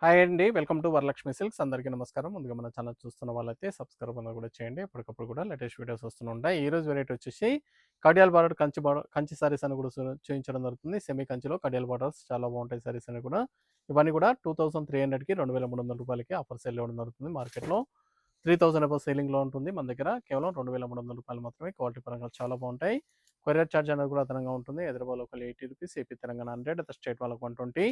Hi అండి. Welcome to Varalakshmi silks. అందరికీ నమస్కారం. ముందుగా మన ఛానల్ చూస్తున్న వాళ్ళైతే సబ్స్క్రైబ్ అనేది కూడా చేయండి. ఎప్పటికప్పుడు కూడా లేటెస్ట్ వీడియోస్ వస్తూనే ఉంటాయి. ఈ రోజు వెరైటీ వచ్చేసి కడియాల్ బార్డర్ కంచి సారీస్ అని కూడా చూపించడం జరుగుతుంది. సెమీ కంచిలో కడియాల్ బార్డర్స్ చాలా బాగుంటాయి సారీస్ అని కూడా. ఇవన్నీ కూడా 2300కి 2300 రూపాయలకి ఆఫర్ సేల్ ఇవ్వడం జరుగుతుంది. మార్కెట్లో 3000 అబౌవ్ సేలింగ్లో ఉంటుంది. మన దగ్గర కేవలం 2300 రూపాయలు మాత్రమే. క్వాలిటీ పరంగా చాలా బాగుంటాయి. కొరియర్ ఛార్జ్ అనేది కూడా అదనంగా ఉంటుంది. Hyderabad local 80 rupees, AP Telangana 100, other state వాళ్ళకి 120.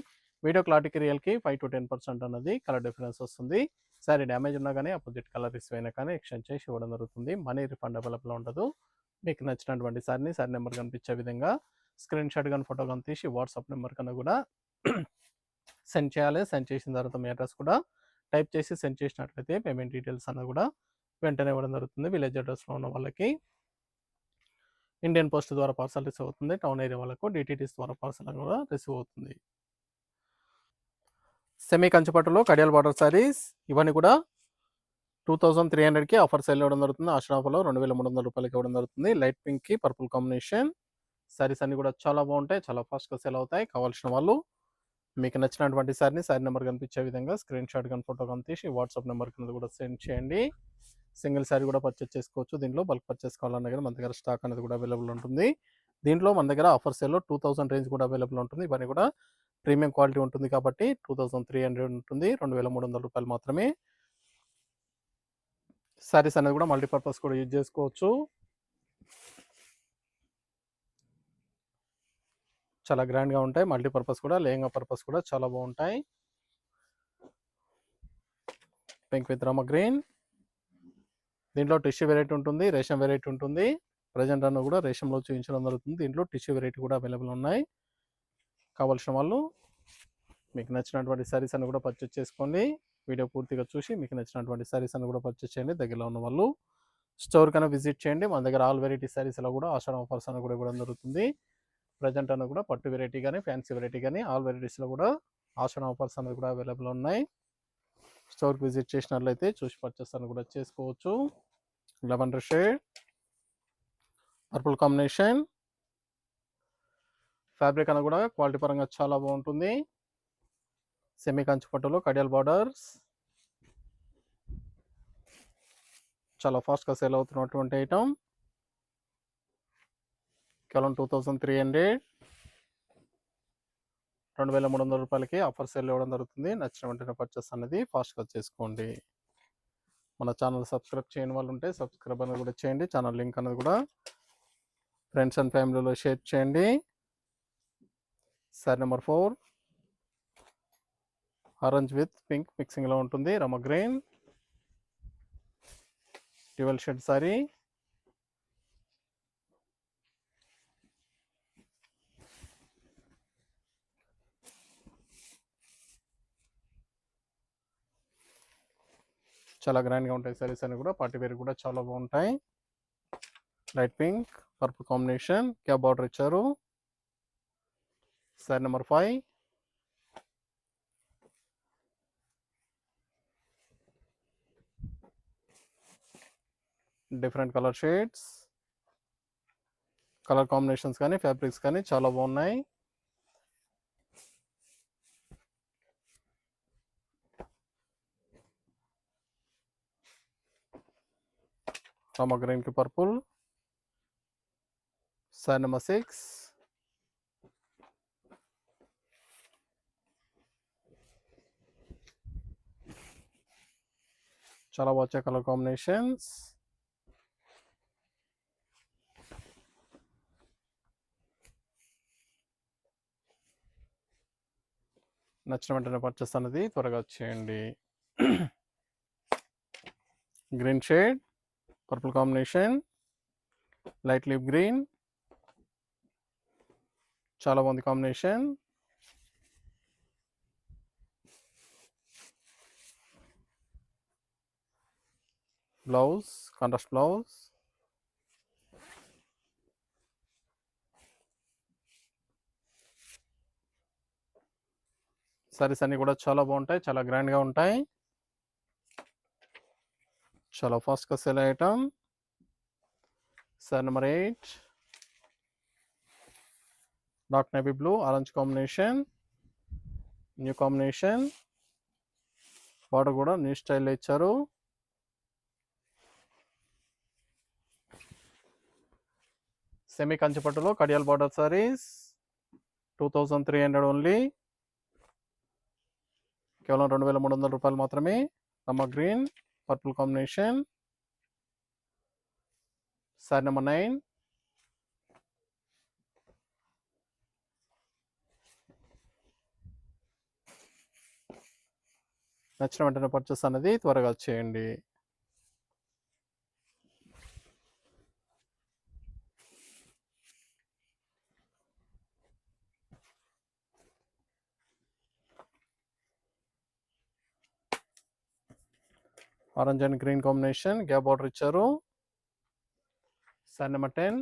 వీడియో క్లారిటీకి రియల్కి 5 to 10% అన్నది కలర్ డిఫరెన్స్ వస్తుంది. సారీ డ్యామేజ్ ఉన్నా కానీ అపోజిట్ కలర్ ఇష్యూ అయినా కానీ ఎక్స్చేంజ్ చేసి ఇవ్వడం జరుగుతుంది. మనీ రిఫండ్ అవైలబుల్ ఉండదు. మీకు నచ్చినటువంటి సారీ నెంబర్ కనిపించే విధంగా స్క్రీన్ షాట్ కానీ ఫోటో కానీ తీసి వాట్సాప్ నెంబర్ కన్నా కూడా సెండ్ చేయాలి. సెండ్ చేసిన తర్వాత మీ అడ్రస్ కూడా టైప్ చేసి సెండ్ చేసినట్లయితే పేమెంట్ డీటెయిల్స్ అన్న కూడా వెంటనే ఇవ్వడం జరుగుతుంది. విలేజ్ అడ్రస్లో ఉన్న వాళ్ళకి ఇండియన్ పోస్ట్ ద్వారా పార్సల్ రిసీవ్ అవుతుంది. టౌన్ ఏరియా వాళ్ళకు డిటిటీస్ ద్వారా పార్సల్ కూడా రిసీవ్ అవుతుంది. సెమీ కంచిపట్టులో కడియాల్ బార్డర్ సారీస్ ఇవన్నీ కూడా 2300కి ఆఫర్ సేల్ ఇవ్వడం జరుగుతుంది. ఆషాఢ ఆఫర్లో 2300 రూపాయలకి ఇవ్వడం జరుగుతుంది. లైట్ పింక్కి పర్పుల్ కాంబినేషన్ సారీస్ అన్ని కూడా చాలా బాగుంటాయి. చాలా ఫాస్ట్గా సేల్ అవుతాయి. కావాల్సిన వాళ్ళు మీకు నచ్చినటువంటి సారీ నెంబర్ కనిపించే విధంగా స్క్రీన్ షాట్ కానీ ఫోటో కానీ తీసి వాట్సాప్ నెంబర్ కింద కూడా సెండ్ చేయండి. సింగిల్ సారీ కూడా పర్చేస్ చేసుకోవచ్చు. దీంట్లో బల్క్ పర్చేస్ కావాలన్నా కానీ మన దగ్గర స్టాక్ అనేది కూడా అవైలబుల్ ఉంటుంది. దీంట్లో మన దగ్గర ఆఫర్ సేల్లో 2000 రేంజ్ కూడా అవైలబుల్ ఉంటుంది. ఇవన్నీ కూడా ప్రీమియం క్వాలిటీ ఉంటుంది కాబట్టి 2300 ఉంటుంది. 2300 రూపాయలు మాత్రమే. సారీస్ అనేది కూడా మల్టీపర్పస్ కూడా యూజ్ చేసుకోవచ్చు. చాలా గ్రాండ్గా ఉంటాయి. మల్టీపర్పస్ కూడా లేహంగా పర్పస్ కూడా చాలా బాగుంటాయి. పింక్ విత్ రామ గ్రీన్, దీంట్లో టిష్యూ వెరైటీ ఉంటుంది, రేషం వెరైటీ ఉంటుంది. ప్రజెంట్ అన్న కూడా రేషంలో చూపించడం జరుగుతుంది. దీంట్లో టిష్యూ వెరైటీ కూడా అవైలబుల్ ఉన్నాయి. కావాల్సిన వాళ్ళు మీకు నచ్చినటువంటి సారీస్ అని కూడా పర్చేస్ చేసుకోండి. వీడియో పూర్తిగా చూసి మీకు నచ్చినటువంటి సారీస్ అని కూడా పర్చేస్ చేయండి. దగ్గరలో ఉన్న వాళ్ళు స్టోర్ కన్నా విజిట్ చేయండి. మన దగ్గర ఆల్ వెరైటీ సారీస్లో కూడా ఆషాఢ ఆఫర్స్ అని కూడా ఇవ్వడం జరుగుతుంది. ప్రజెంట్ అన్న కూడా పట్టు వెరైటీ కానీ ఫ్యాన్సీ వెరైటీ కానీ ఆల్ వెరైటీస్లో కూడా ఆషాఢ ఆఫర్స్ అనేది కూడా అవైలబుల్ ఉన్నాయి. స్టోర్కి విజిట్ చేసినట్లయితే చూసి పర్చేస్ అని కూడా చేసుకోవచ్చు. Lavender shade, purple combination, fabric అని కూడా క్వాలిటీ పరంగా చాలా బాగుంటుంది. సెమీ కంచి పట్టులో కడియాల్ బార్డర్స్ చాలా ఫాస్ట్గా సేల్ అవుతున్నటువంటి ఐటమ్. కేవలం 2300, 2300 రూపాయలకి ఆఫర్ సేల్ ఇవ్వడం జరుగుతుంది. నచ్చిన వెంటనే పర్చేస్ అనేది ఫాస్ట్గా చేసుకోండి. మన ఛానల్ సబ్స్క్రైబ్ చేయని వాళ్ళు ఉంటే సబ్స్క్రైబ్ అనేది కూడా చేయండి. ఛానల్ లింక్ అనేది కూడా ఫ్రెండ్స్ అండ్ ఫ్యామిలీలో షేర్ చేయండి. Sari number 4 orange with pink మిక్సింగ్లో ఉంటుంది. రమ గ్రీన్ డ్యూయల్ షేడ్ సారీ, చాలా గ్రాండ్గా ఉంటాయి సారీస్ అని కూడా. పార్టీ వేర్ కూడా చాలా బాగుంటాయి. Light pink purple combination cap border ఇచ్చారు. Sari number 5 different colour shades, colour combinations కానీ ఫ్యాబ్రిక్స్ కానీ చాలా బాగున్నాయి. రామ గ్రీన్కి పర్పుల్. సారీ నెంబర్ 6 చాలా వచ్చే కలర్ కాంబినేషన్స్. నచ్చిన వెంటనే పర్చేస్ అనేది త్వరగా చేయండి. Green shade purple combination, light leaf green చాలా బాగుంది combination. Blouse contrast blouse, saris అన్ని కూడా చాలా బాగుంటాయి. చాలా గ్రాండ్గా ఉంటాయి. చాలా ఫాస్ట్గా sale item. Sorry number 8 dark navy blue orange combination, new combination. Border కూడా న్యూ స్టైల్లో ఇచ్చారు. సెమీ కంచిపట్టులో కడియాల్ బార్డర్ సారీస్ 2300 ఓన్లీ, కేవలం 2300 రూపాయలు మాత్రమే. రమ్మ green purple combination, sari number 9. నచ్చిన వెంటనే పర్చేస్ అనేది త్వరగా చేయండి. Orange and green combination gap border ఇచ్చారు. సారీ నెంబర్ 10.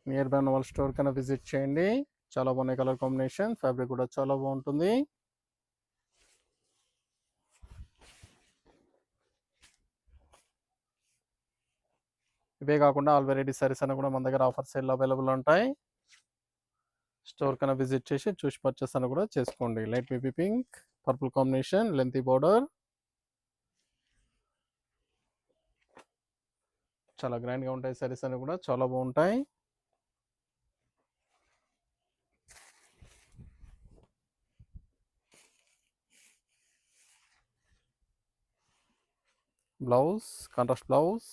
నియర్ బై ఉన్న వాళ్ళ స్టోర్ కన్నా విజిట్ చేయండి. చాలా బాగున్నాయి కలర్ కాంబినేషన్, ఫ్యాబ్రిక్ కూడా చాలా బాగుంటుంది. ఇవే కాకుండా ఆల్ వెరైటీ సారీస్ అన్న కూడా మన దగ్గర ఆఫర్ సేల్ అవైలబుల్ ఉంటాయి. స్టోర్ కన్నా విజిట్ చేసి చూసి పర్చేస్ అన్న కూడా చేసుకోండి. Light baby pink purple combination, lengthy border, చాలా గ్రాండ్గా ఉంటాయి సారీస్ అన్ని కూడా చాలా బాగుంటాయి. Blouse contrast blouse,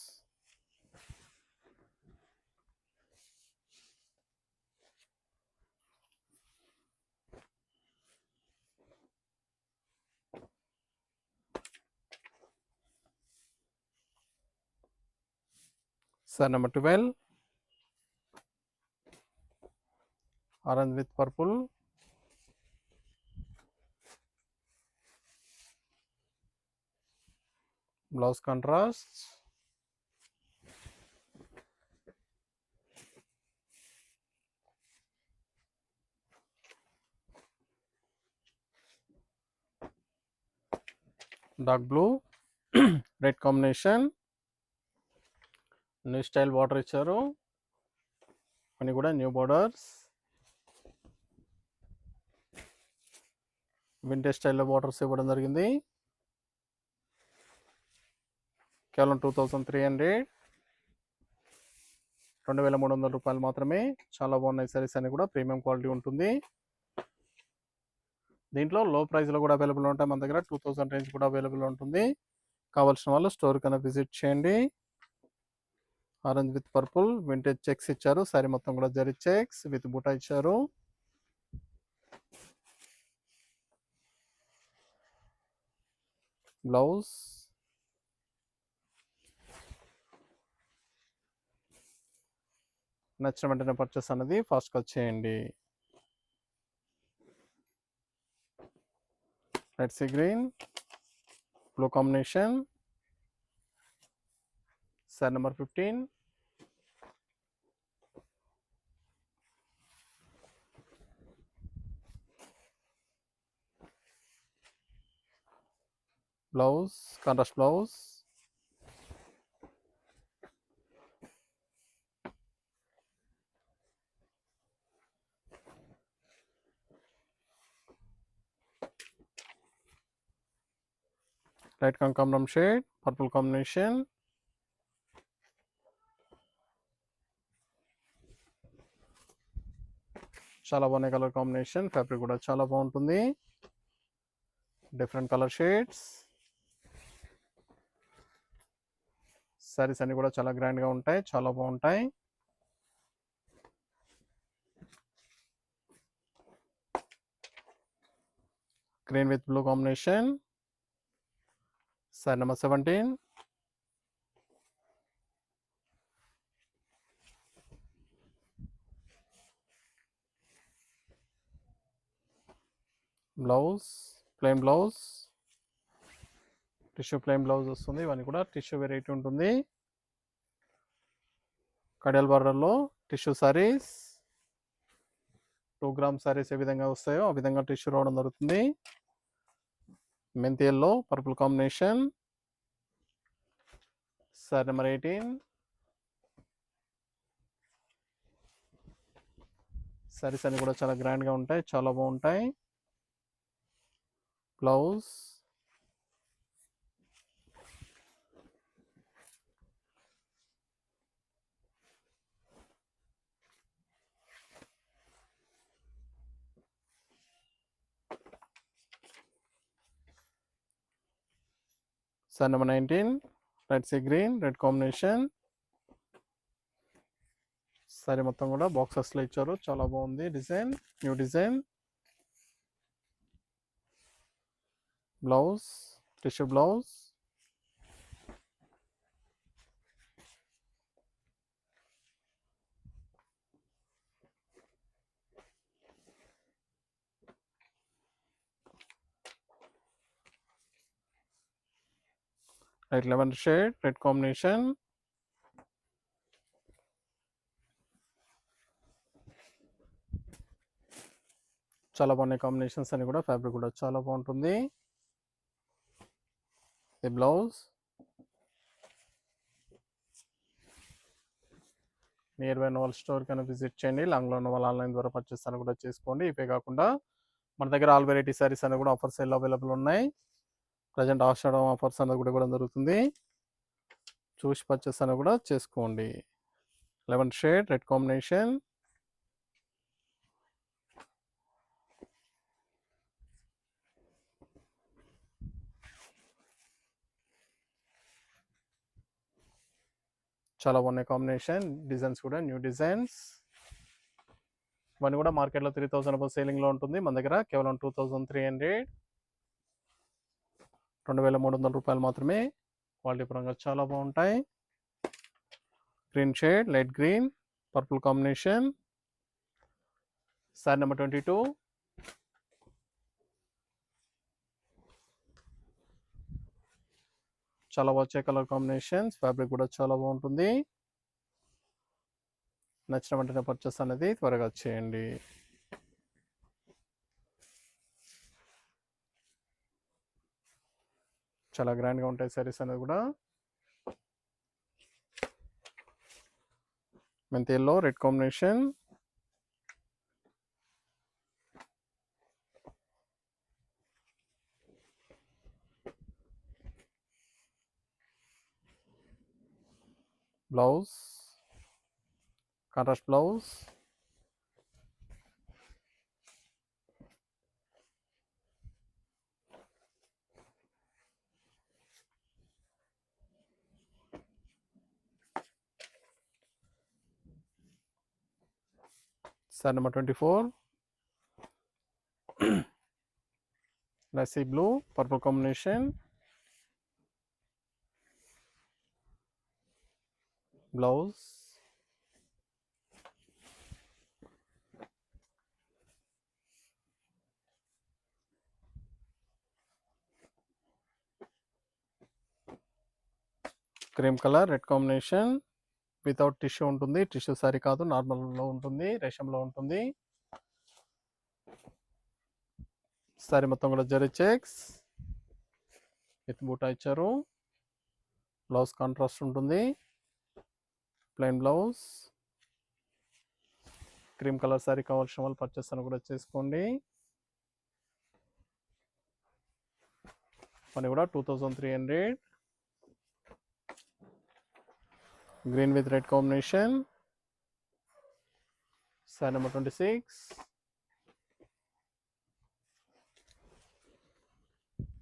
sorry number 12. Orange with purple, blouse contrast, dark blue red combination, new style border ఇచ్చారు. అన్ని కూడా న్యూ బార్డర్స్, వింటేజ్ స్టైల్లో బార్డర్స్ ఇవ్వడం జరిగింది. కేవలం 2300, 2300 రూపాయలు మాత్రమే. చాలా బాగున్నాయి సారీస్ అన్ని కూడా ప్రీమియం క్వాలిటీ ఉంటుంది. దీంట్లో లో ప్రైస్లో కూడా అవైలబుల్ ఉంటాయి మన దగ్గర. 2000 రేంజ్ కూడా అవైలబుల్ ఉంటుంది. కావాల్సిన వాళ్ళు స్టోర్ కన్నా విజిట్ చేయండి. Orange with purple vintage checks ఇచ్చారు. సారీ మొత్తం కూడా జరీ చెక్స్ విత్ బూటా ఇచ్చారు. బ్లౌజ్, నచ్చిన వెంటనే పర్చేస్ అన్నది ఫాస్ట్గా చేయండి. Red sea green blue combination, sari number 15. Blouse contrast blouse, light కనకాంబరం షేడ్ పర్పుల్ కాంబినేషన్, చాలా బాగున్నాయి కలర్ కాంబినేషన్, ఫ్యాబ్రిక్ కూడా చాలా బాగుంటుంది. డిఫరెంట్ కలర్ షేడ్స్, సారీస్ అన్ని కూడా చాలా గ్రాండ్గా ఉంటాయి, చాలా బాగుంటాయి. Green with blue combination, sari number 17. Blouse plain blouse, tissue plain blouse వస్తుంది. ఇవన్నీ కూడా టిష్యూ వెరైటీ ఉంటుంది. కడియాల్ బార్డర్లో టిష్యూ సారీస్ 2 గ్రామ్ సారీస్ ఏ విధంగా వస్తాయో ఆ విధంగా టిష్యూ రావడం జరుగుతుంది. మెంతి yellow purple combination, sari number 18. Saris అన్ని కూడా చాలా గ్రాండ్గా ఉంటాయి, చాలా బాగుంటాయి. Blouse sorry number 19 red sea green red combination. Sorry మొత్తం కూడా బాక్సెస్లో ఇచ్చారు, చాలా బాగుంది design, new design. Blouse tissue blouse. Light lemon shade red combination. చాలా బాగున్నాయి కాంబినేషన్స్ అని కూడా, ఫ్యాబ్రిక్ కూడా చాలా బాగుంటుంది. ఈ బ్లౌజ్ నియర్ బై ఉన్న వాళ్ళ స్టోర్ కన్నా విజిట్ చేయండి, లాంగ్లో ఉన్న వాళ్ళు ఆన్లైన్ ద్వారా పర్చేస్ అని కూడా చేసుకోండి. ఇవే కాకుండా మన దగ్గర ఆల్ వెరైటీ సారీస్ అని కూడా ఆఫర్స్ అవైలబుల్ ఉన్నాయి. ప్రజెంట్ ఆషాఢం ఆఫర్స్ అనేది కూడా ఇవ్వడం జరుగుతుంది, చూసి పర్చేస్ అని కూడా చేసుకోండి. Lemon shade red combination. చాలా బాగున్నాయి కాంబినేషన్, డిజైన్స్ కూడా న్యూ డిజైన్స్. ఇవన్నీ కూడా మార్కెట్లో 3000 అబౌవ్ సేలింగ్లో ఉంటుంది, మన దగ్గర కేవలం 2300 2300 రూపాయలు మాత్రమే. క్వాలిటీ పరంగా చాలా బాగుంటాయి. Green shade light green purple combination. Sari number 22 చాలా వచ్చే కలర్ కాంబినేషన్స్, ఫ్యాబ్రిక్ కూడా చాలా బాగుంటుంది. నచ్చిన వెంటనే పర్చేస్ అనేది త్వరగా చేయండి. చాలా గ్రాండ్గా ఉంటాయి సారీస్ అనేది కూడా. మెంతి yellow red combination. Blouse contrast blouse. Sorry number 24 lassi blue purple combination. Blouse cream colour red combination. Without tissue ఉంటుంది, టిష్యూ సారీ కాదు, నార్మల్లో ఉంటుంది, రేషంలో ఉంటుంది. సారీ మొత్తం కూడా జరీ చెక్స్ విత్ బూటా ఇచ్చారు. బ్లౌజ్ కాంట్రాస్ట్ ఉంటుంది, plain blouse. Cream colour sari కావాల్సిన వాళ్ళు పర్చేస్ అని కూడా చేసుకోండి. మనీ కూడా 2300. Green with red combination. Sari number 26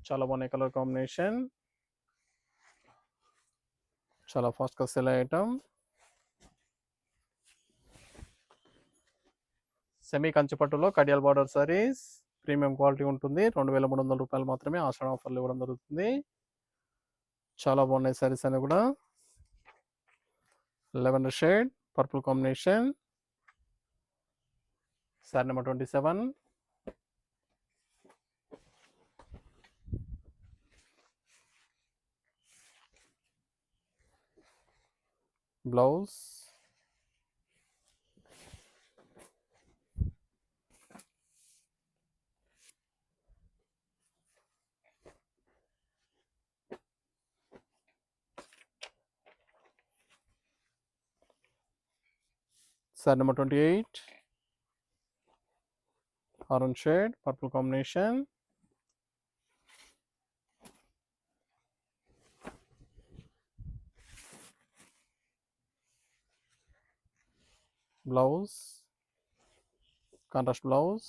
చాలా బాగున్నాయి కలర్ కాంబినేషన్, చాలా ఫాస్ట్గా సెల్ అయ్యే ఐటమ్. సెమీ కంచిపట్టులో కడియాల్ బార్డర్ సారీస్, ప్రీమియం క్వాలిటీ ఉంటుంది. 2300 రూపాయలు మాత్రమే ఆషాఢ ఆఫర్లు ఇవ్వడం జరుగుతుంది. చాలా బాగున్నాయి సారీస్ అని కూడా. Lavender shade purple combination. Sari number 27 blouse sorry number 28 orange shade, purple combination. Blouse, contrast blouse.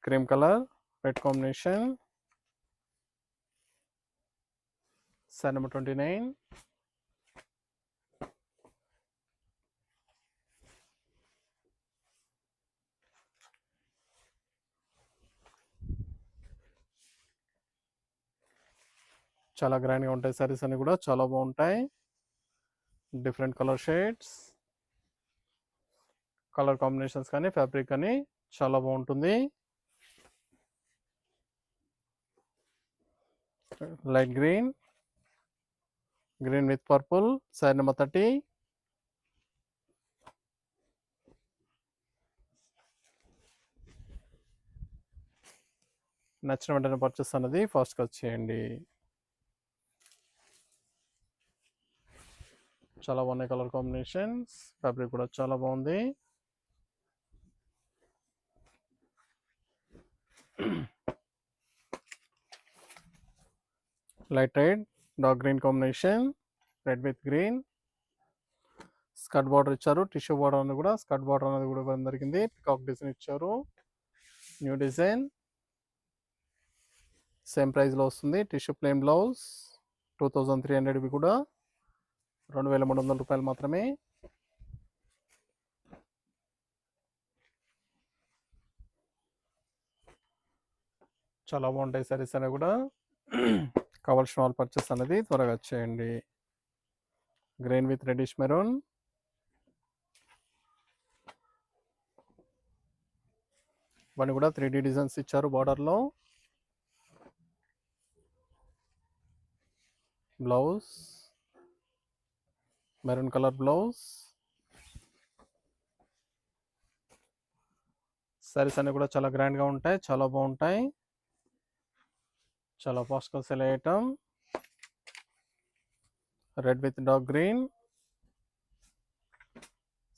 Cream colour, red combination. Sari number 29. చాలా గ్రాండ్గా ఉంటాయి సారీస్ అన్ని కూడా, చాలా బాగుంటాయి. Different colour shades, colour combinations కానీ ఫ్యాబ్రిక్ కానీ చాలా బాగుంటుంది. Light green, green with purple. Sorry number 30. నచ్చిన వెంటనే పర్చేస్ అన్నది ఫాస్ట్గా వచ్చేయండి. చాలా బాగున్నాయి కలర్ కాంబినేషన్స్, ఫ్యాబ్రిక్ కూడా చాలా బాగుంది. Light red, dark green combination, red with green. Skirt border ఇచ్చారు, టిష్యూ బార్డర్ అనేది కూడా, స్కర్ట్ బార్డర్ అనేది కూడా ఇవ్వడం జరిగింది. పికాక్ డిజైన్ ఇచ్చారు, న్యూ డిజైన్. సేమ్ ప్రైస్లో వస్తుంది. టిష్యూ ప్లెయిన్ బ్లౌజ్ 2300, ఇవి కూడా 2300 రూపాయలు మాత్రమే. చాలా బాగుంటాయి సారీస్ అనేవి కూడా. కావాల్సిన వాళ్ళు పర్చేస్ అనేది త్వరగా వచ్చేయండి. Green with reddish maroon. ఇవన్నీ కూడా 3D డిజైన్స్ ఇచ్చారు బార్డర్లో. Blouse, maroon colour blouse. Saris అన్ని కూడా చాలా గ్రాండ్గా ఉంటాయి, చాలా బాగుంటాయి. చాలా ఫాస్ట్గా cell item. Red with dark green.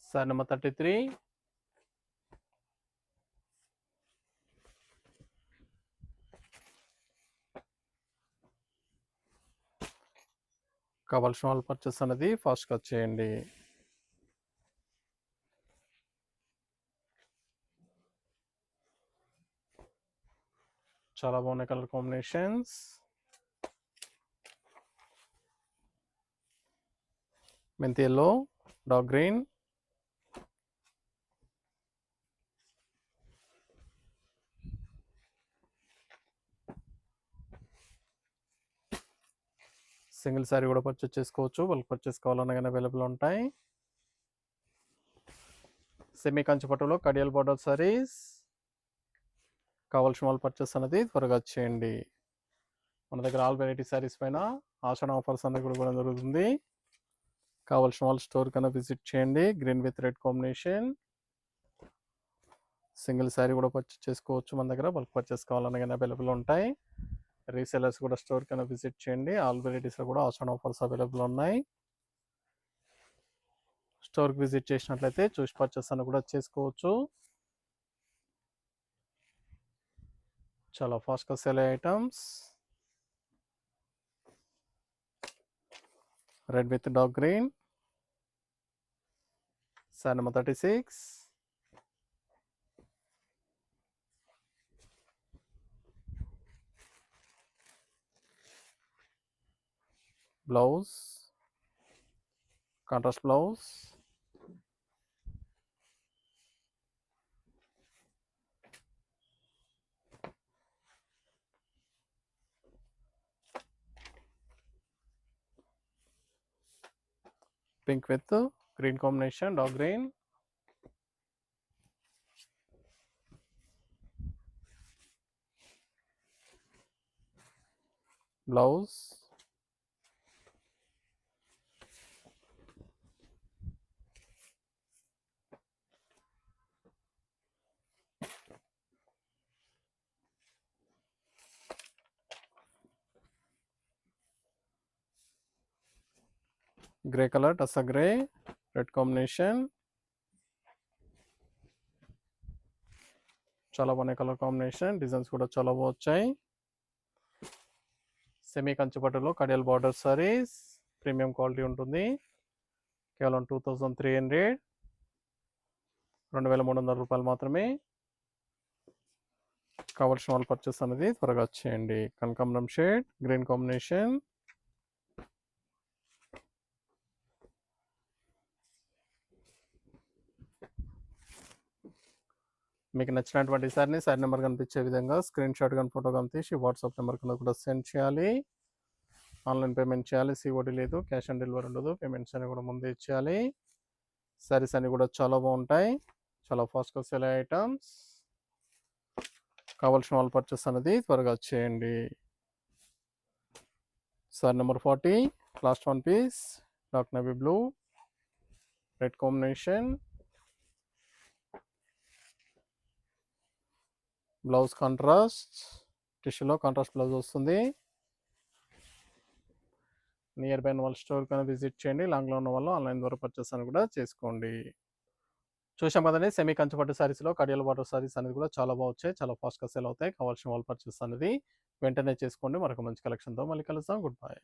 Sorry number 33. కావాల్సిన వాళ్ళు పర్చేస్ అనేది ఫాస్ట్గా వచ్చేయండి. చాలా బాగున్నాయి కలర్ కాంబినేషన్స్. మెంతి yellow, dark green. Single sari కూడా పర్చేస్ చేసుకోవచ్చు, వాళ్ళకి పర్చేస్ కావాలన్నా కానీ అవైలబుల్ ఉంటాయి. సెమీ కంచి పట్టులో కడియాల్ బార్డర్ సారీస్. కావాల్సిన వాళ్ళు పర్చేస్ అనేది త్వరగా వచ్చేయండి. మన దగ్గర ఆల్ వెరైటీ శారీస్ పైన ఆషాఢ ఆఫర్స్ అనేది కూడా జరుగుతుంది. కావాల్సిన వాళ్ళు స్టోర్ కన్నా విజిట్ చేయండి. Green with red combination. Single sari కూడా పర్చేస్ చేసుకోవచ్చు మన దగ్గర, బల్క్ పర్చేస్ కావాలన్నా కానీ అవైలబుల్ ఉంటాయి. రీసెలర్స్ కూడా స్టోర్ కన్నా విజిట్ చేయండి. ఆల్ వెరైటీస్లో కూడా ఆషాఢ ఆఫర్స్ అవైలబుల్ ఉన్నాయి. స్టోర్కి విజిట్ చేసినట్లయితే చూసి పర్చేస్ అని కూడా చేసుకోవచ్చు. చాలా ఫాస్ట్గా సెల్ అయ్యే items. Red with dark green. Sorry number 36. Blouse, contrast blouse. Pink with green combination, dark green. Blouse, grey colour, tussar grey, red combination. చాలా బాగున్నాయి కలర్ కాంబినేషన్. డిజైన్స్ కూడా చాలా బాగా వచ్చాయి. సెమీ కంచి పట్టులో Kadiyal border saris. Premium quality ఉంటుంది. కేవలం 2300, 2300 రూపాయలు మాత్రమే. కావాల్సిన వాళ్ళు పర్చేస్ అనేది త్వరగా వచ్చేయండి. కనకాంబరం షేడ్, గ్రీన్ కాంబినేషన్. మీకు నచ్చినటువంటి సారీని సారీ నెంబర్ కనిపించే విధంగా స్క్రీన్ షాట్ కానీ ఫోటో కానీ తీసి వాట్సాప్ నెంబర్ కింద కూడా సెండ్ చేయాలి. ఆన్లైన్ పేమెంట్ చేయాలి. సిఓడి లేదు, క్యాష్ ఆన్ డెలివరీ ఉండదు. పేమెంట్స్ అన్ని కూడా ముందే ఇచ్చేయాలి. సారీస్ అన్ని కూడా చాలా బాగుంటాయి. చాలా ఫాస్ట్గా సేల్ అయ్యే ఐటమ్స్. కావాల్సిన వాళ్ళు పర్చేస్ అనేది త్వరగా వచ్చేయండి. Sari number 40, last one piece, dark navy blue, red combination. Blouse contrast, టిష్యూలో కాంట్రాస్ట్ బ్లౌజ్ వస్తుంది. నియర్ బై వాళ్ళ స్టోర్ కన్నా విజిట్ చేయండి. లాంగ్లో ఉన్న వాళ్ళు ఆన్లైన్ ద్వారా పర్చేస్ అని కూడా చేసుకోండి. చూసాం కదండి, సెమీ కంచిపట్టు సారీస్లో కడియాల్ బార్డర్ సారీస్ అనేది కూడా చాలా బాగా వచ్చాయి. చాలా ఫాస్ట్గా సేల్ అవుతాయి. కావాల్సిన వాళ్ళు పర్చేస్ అనేది వెంటనే చేసుకోండి. మరొక మంచి కలెక్షన్తో మళ్ళీ కలుస్తాం. Good bye.